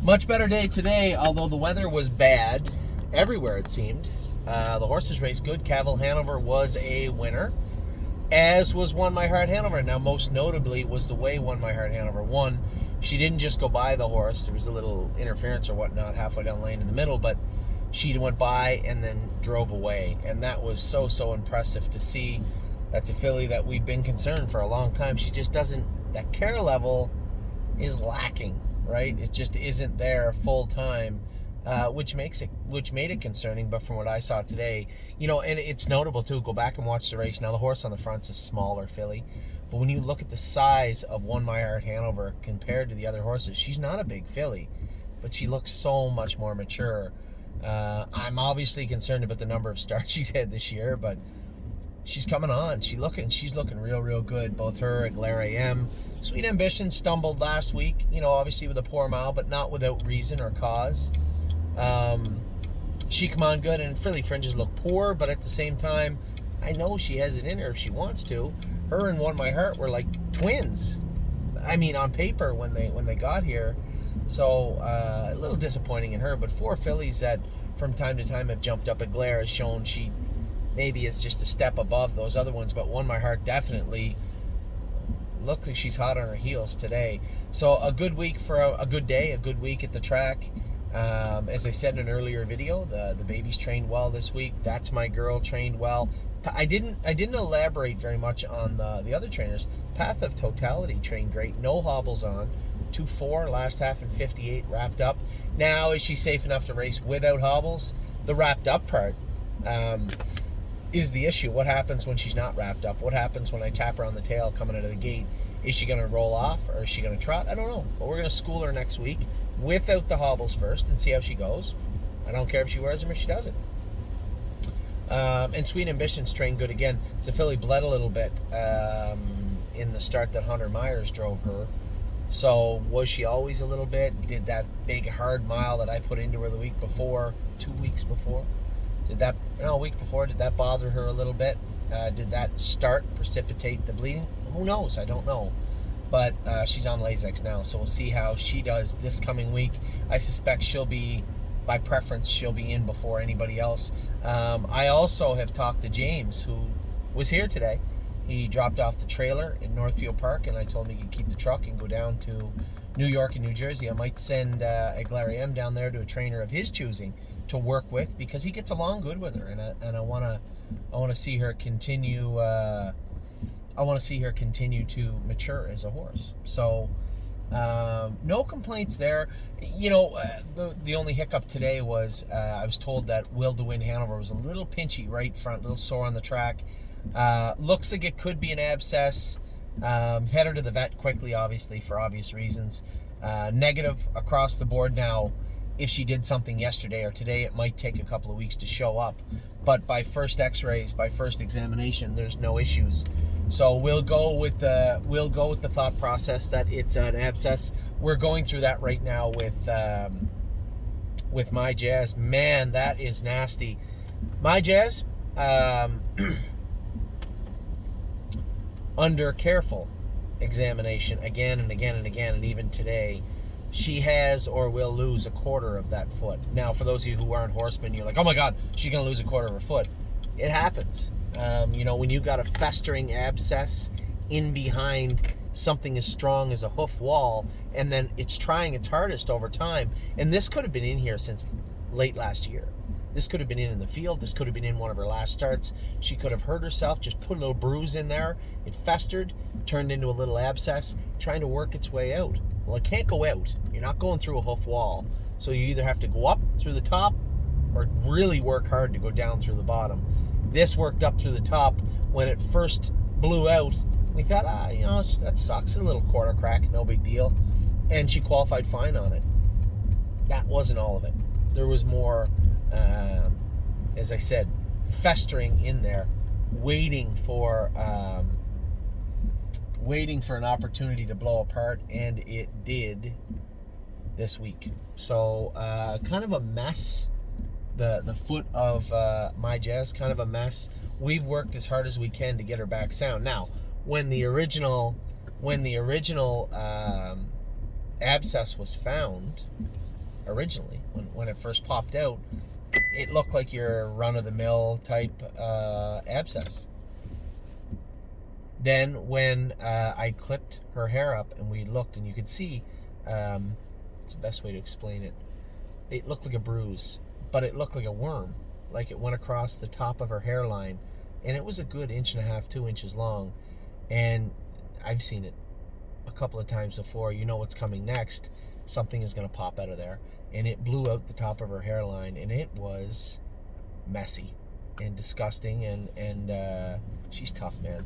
Much better day today, although the weather was bad everywhere, it seemed. The horses raced good. Cavill Hanover was a winner, as was Won My Heart Hanover. Now, most notably was the way Won My Heart Hanover won. She didn't just go by the horse. There was a little interference or whatnot halfway down the lane in the middle, but she went by and then drove away. And that was so impressive to see. That's a filly that we've been concerned for a long time. She just doesn't, that care level is lacking, right? It just isn't there full time, which made it concerning. But from what I saw today, and it's notable too. Go back and watch the race. Now the horse on the front's a smaller filly, but when you look at the size of Won My Heart Hanover compared to the other horses, she's not a big filly, but she looks so much more mature. I'm obviously concerned about the number of starts she's had this year, but she's coming on. She's looking real good. Both her and Glare AM. Sweet Ambition stumbled last week, obviously with a poor mile, but not without reason or cause. She come on good, and Philly Fringes look poor, but at the same time, I know she has it in her if she wants to. Her and Won My Heart were like twins. I mean, on paper when they got here. So a little disappointing in her, but 4 fillies that from time to time have jumped up. Glare has shown she maybe is just a step above those other ones, but Won My Heart definitely looks like she's hot on her heels today. So a good week for a good day, a good week at the track. As I said in an earlier video, the babies trained well this week. That's My Girl trained well. I didn't elaborate very much on the other trainers. Path of Totality trained great. No hobbles on. 2-4 last half and 58 wrapped up. Now, is she safe enough to race without hobbles? The wrapped up part is the issue. What happens when she's not wrapped up? What happens when I tap her on the tail coming out of the gate? Is she going to roll off or is she going to trot? I don't know. But we're going to school her next week without the hobbles first and see how she goes. I don't care if she wears them or she doesn't. And Sweet Ambition's trained good again. It's a filly bled a little bit in the start that Hunter Myers drove her. So was she always a little bit? Did that big hard mile that I put into her the week before, 2 weeks before? A week before, did that bother her a little bit? Did that precipitate the bleeding? Who knows? I don't know. But she's on Lasix now, so we'll see how she does this coming week. I suspect she'll be, by preference, she'll be in before anybody else. I also have talked to James, who was here today. He dropped off the trailer in Northfield Park, and I told him he could keep the truck and go down to New York and New Jersey. I might send a Glare AM down there to a trainer of his choosing to work with, because he gets along good with her, and I want to see her continue. I want to see her continue to mature as a horse. So no complaints there. The only hiccup today was I was told that Will de Win Hanover was a little pinchy right front, a little sore on the track. Looks like it could be an abscess. Head her to the vet quickly, obviously, for obvious reasons. Negative across the board now. If she did something yesterday or today, it might take a couple of weeks to show up. But by first x-rays, by first examination, there's no issues. So we'll go with the thought process that it's an abscess. We're going through that right now with My Jazz. Man, that is nasty. My Jazz, under careful examination again and again and again, and even today, she has or will lose a quarter of that foot. Now, for those of you who aren't horsemen, you're like, oh my God, she's going to lose a quarter of her foot. It happens. When you've got a festering abscess in behind something as strong as a hoof wall, and then it's trying its hardest over time, and this could have been in here since late last year. This could have been in the field. This could have been in one of her last starts. She could have hurt herself, just put a little bruise in there. It festered, turned into a little abscess, trying to work its way out. Well, it can't go out. You're not going through a hoof wall. So you either have to go up through the top or really work hard to go down through the bottom. This worked up through the top. When it first blew out, we thought, that sucks. A little quarter crack, no big deal. And she qualified fine on it. That wasn't all of it. There was more, as I said, festering in there, waiting for an opportunity to blow apart, and it did this week. So kind of a mess. The foot of My Jazz, kind of a mess. We've worked as hard as we can to get her back sound. Now, when the original abscess was found, originally. When it first popped out, it looked like your run-of-the-mill type abscess. Then when I clipped her hair up and we looked, and you could see, it's the best way to explain it, it looked like a bruise, but it looked like a worm, like it went across the top of her hairline, and it was a good 1.5 to 2 inches long. And I've seen it a couple of times before. You know what's coming next. Something is going to pop out of there. And it blew out the top of her hairline, and it was messy and disgusting, and she's tough, man.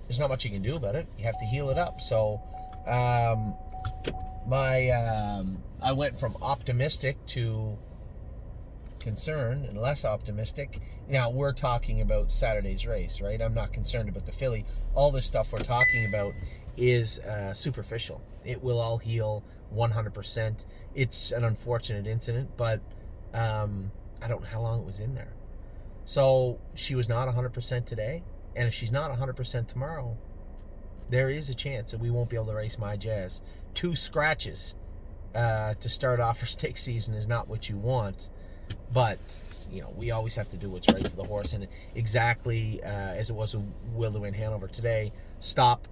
There's not much you can do about it. You have to heal it up. So I went from optimistic to concerned and less optimistic. Now, we're talking about Saturday's race, right? I'm not concerned about the filly. All this stuff we're talking about is superficial. It will all heal 100%. It's an unfortunate incident, but I don't know how long it was in there. So she was not 100% today, and if she's not 100% tomorrow, there is a chance that we won't be able to race My Jazz. 2 scratches to start off her stake season is not what you want, but you know, we always have to do what's right for the horse. And exactly as it was with Will to Win Hanover today, stop,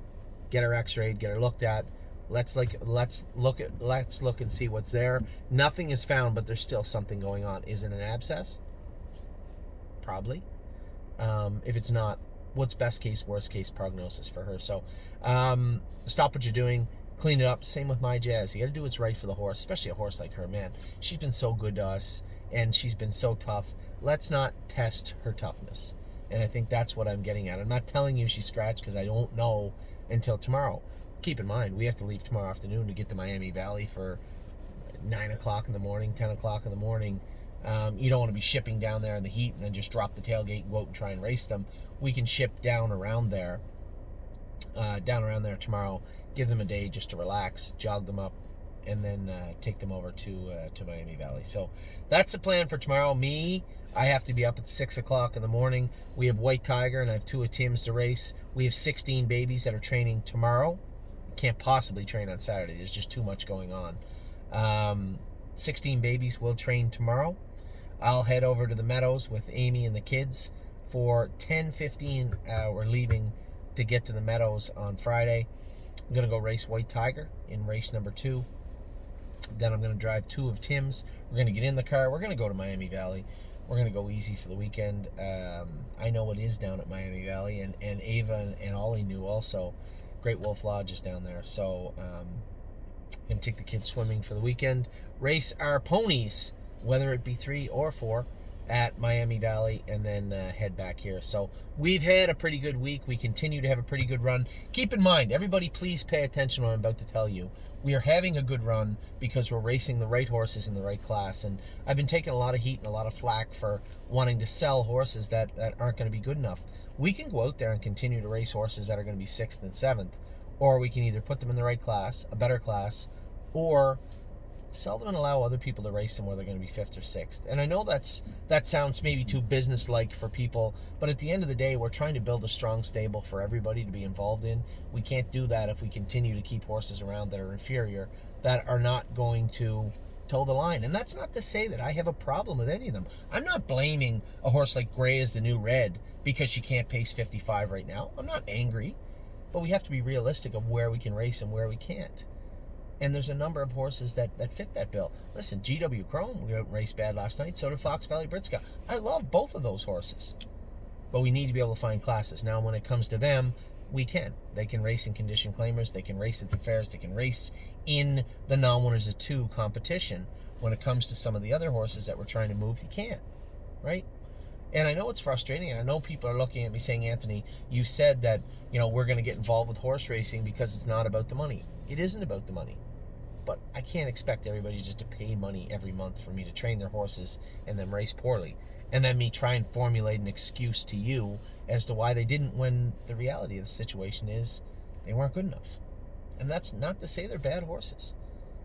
get her x-rayed, get her looked at. Let's look and see what's there. Nothing is found, but there's still something going on. Is it an abscess? Probably. If it's not, what's best case, worst case prognosis for her? So stop what you're doing, clean it up. Same with My Jazz. You got to do what's right for the horse, especially a horse like her, man. She's been so good to us, and she's been so tough. Let's not test her toughness. And I think that's what I'm getting at. I'm not telling you she's scratched because I don't know until tomorrow. Keep in mind, we have to leave tomorrow afternoon to get to Miami Valley for 9 o'clock in the morning, 10 o'clock in the morning. You don't want to be shipping down there in the heat and then just drop the tailgate and go out and try and race them. We can ship down around there tomorrow, give them a day just to relax, jog them up, and then take them over to Miami Valley. So that's the plan for tomorrow. I have to be up at 6 o'clock in the morning. We have White Tiger, and I have 2 of Tim's to race. We have 16 babies that are training tomorrow. Can't possibly train on Saturday. There's just too much going on. 16 babies will train tomorrow. I'll head over to the Meadows with Amy and the kids for 10:15. We're leaving to get to the Meadows on Friday. I'm going to go race White Tiger in race number 2. Then I'm going to drive 2 of Tim's. We're going to get in the car. We're going to go to Miami Valley. We're going to go easy for the weekend. I know it is down at Miami Valley, and Ava and Ollie knew also. Great Wolf Lodge is down there. So going to take the kids swimming for the weekend. Race our ponies, whether it be 3 or 4, at Miami Valley, and then head back here. So we've had a pretty good week. We continue to have a pretty good run. Keep in mind, everybody, please pay attention to what I'm about to tell you. We are having a good run because we're racing the right horses in the right class. And I've been taking a lot of heat and a lot of flack for wanting to sell horses that aren't going to be good enough. We can go out there and continue to race horses that are going to be 6th and 7th, or we can either put them in the right class, a better class, or sell them and allow other people to race them where they're going to be 5th or 6th. And I know that sounds maybe too business-like for people, but at the end of the day, we're trying to build a strong stable for everybody to be involved in. We can't do that if we continue to keep horses around that are inferior, that are not going to toe the line. And that's not to say that I have a problem with any of them. I'm not blaming a horse like Gray Is the New Red because she can't pace 55 right now. I'm not angry, but we have to be realistic of where we can race and where we can't. And there's a number of horses that fit that bill. Listen, GW Chrome, we out and raced bad last night. So did Fox Valley Britska. I love both of those horses. But we need to be able to find classes. Now, when it comes to them, we can. They can race in condition claimers. They can race at the fairs. They can race in the non-winners of 2 competition. When it comes to some of the other horses that we're trying to move, you can't. Right? And I know it's frustrating, and I know people are looking at me saying, Anthony, you said that, we're going to get involved with horse racing because it's not about the money. It isn't about the money. But I can't expect everybody just to pay money every month for me to train their horses and then race poorly. And then me try and formulate an excuse to you as to why they didn't, when the reality of the situation is they weren't good enough. And that's not to say they're bad horses.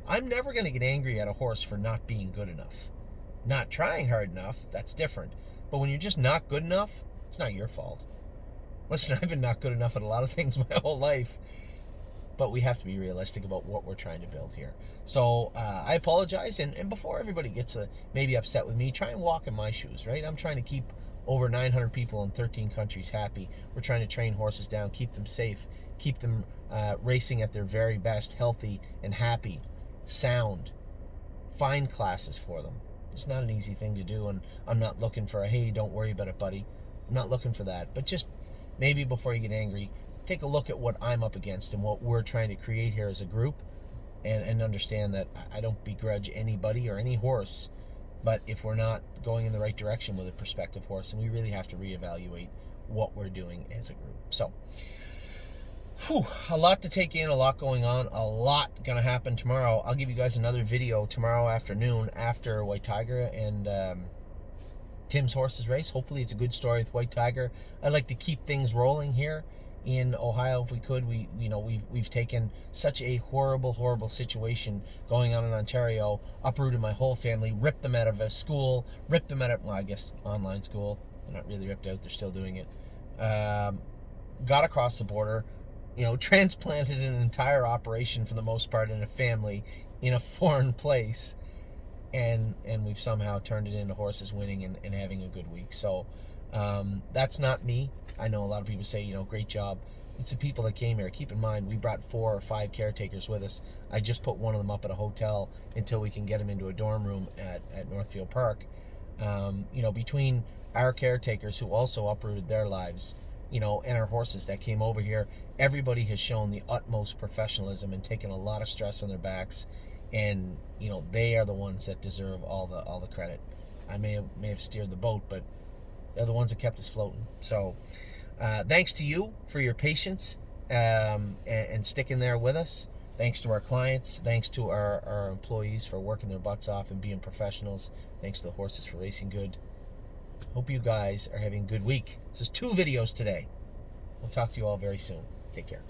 I'm never going to get angry at a horse for not being good enough. Not trying hard enough, that's different. But when you're just not good enough, it's not your fault. Listen, I've been not good enough at a lot of things my whole life. but we have to be realistic about what we're trying to build here. So I apologize, and before everybody gets maybe upset with me, try and walk in my shoes, right? I'm trying to keep over 900 people in 13 countries happy. We're trying to train horses down, keep them safe, keep them racing at their very best, healthy and happy, sound, find classes for them. It's not an easy thing to do, and I'm not looking for a, hey, don't worry about it, buddy. I'm not looking for that. But just maybe before you get angry, take a look at what I'm up against and what we're trying to create here as a group, and understand that I don't begrudge anybody or any horse, but if we're not going in the right direction with a prospective horse, then we really have to reevaluate what we're doing as a group. So, a lot to take in, a lot going on, a lot going to happen tomorrow. I'll give you guys another video tomorrow afternoon after White Tiger and Tim's horses race. Hopefully it's a good story with White Tiger. I'd like to keep things rolling here in Ohio if we could. We've taken such a horrible situation going on in Ontario, uprooted my whole family, ripped them out of a school, ripped them out of, well, I guess online school. They're not really ripped out, they're still doing it. Got across the border, transplanted an entire operation for the most part in a family in a foreign place, and we've somehow turned it into horses winning and having a good week. So that's not me. I know a lot of people say, great job. It's the people that came here. Keep in mind, we brought 4 or 5 caretakers with us. I just put one of them up at a hotel until we can get him into a dorm room at Northfield Park. Between our caretakers who also uprooted their lives, and our horses that came over here, everybody has shown the utmost professionalism and taken a lot of stress on their backs, and they are the ones that deserve all the credit. I may have steered the boat, but they're the ones that kept us floating. So thanks to you for your patience and sticking there with us. Thanks to our clients. Thanks to our employees for working their butts off and being professionals. Thanks to the horses for racing good. Hope you guys are having a good week. This is 2 videos today. We'll talk to you all very soon. Take care.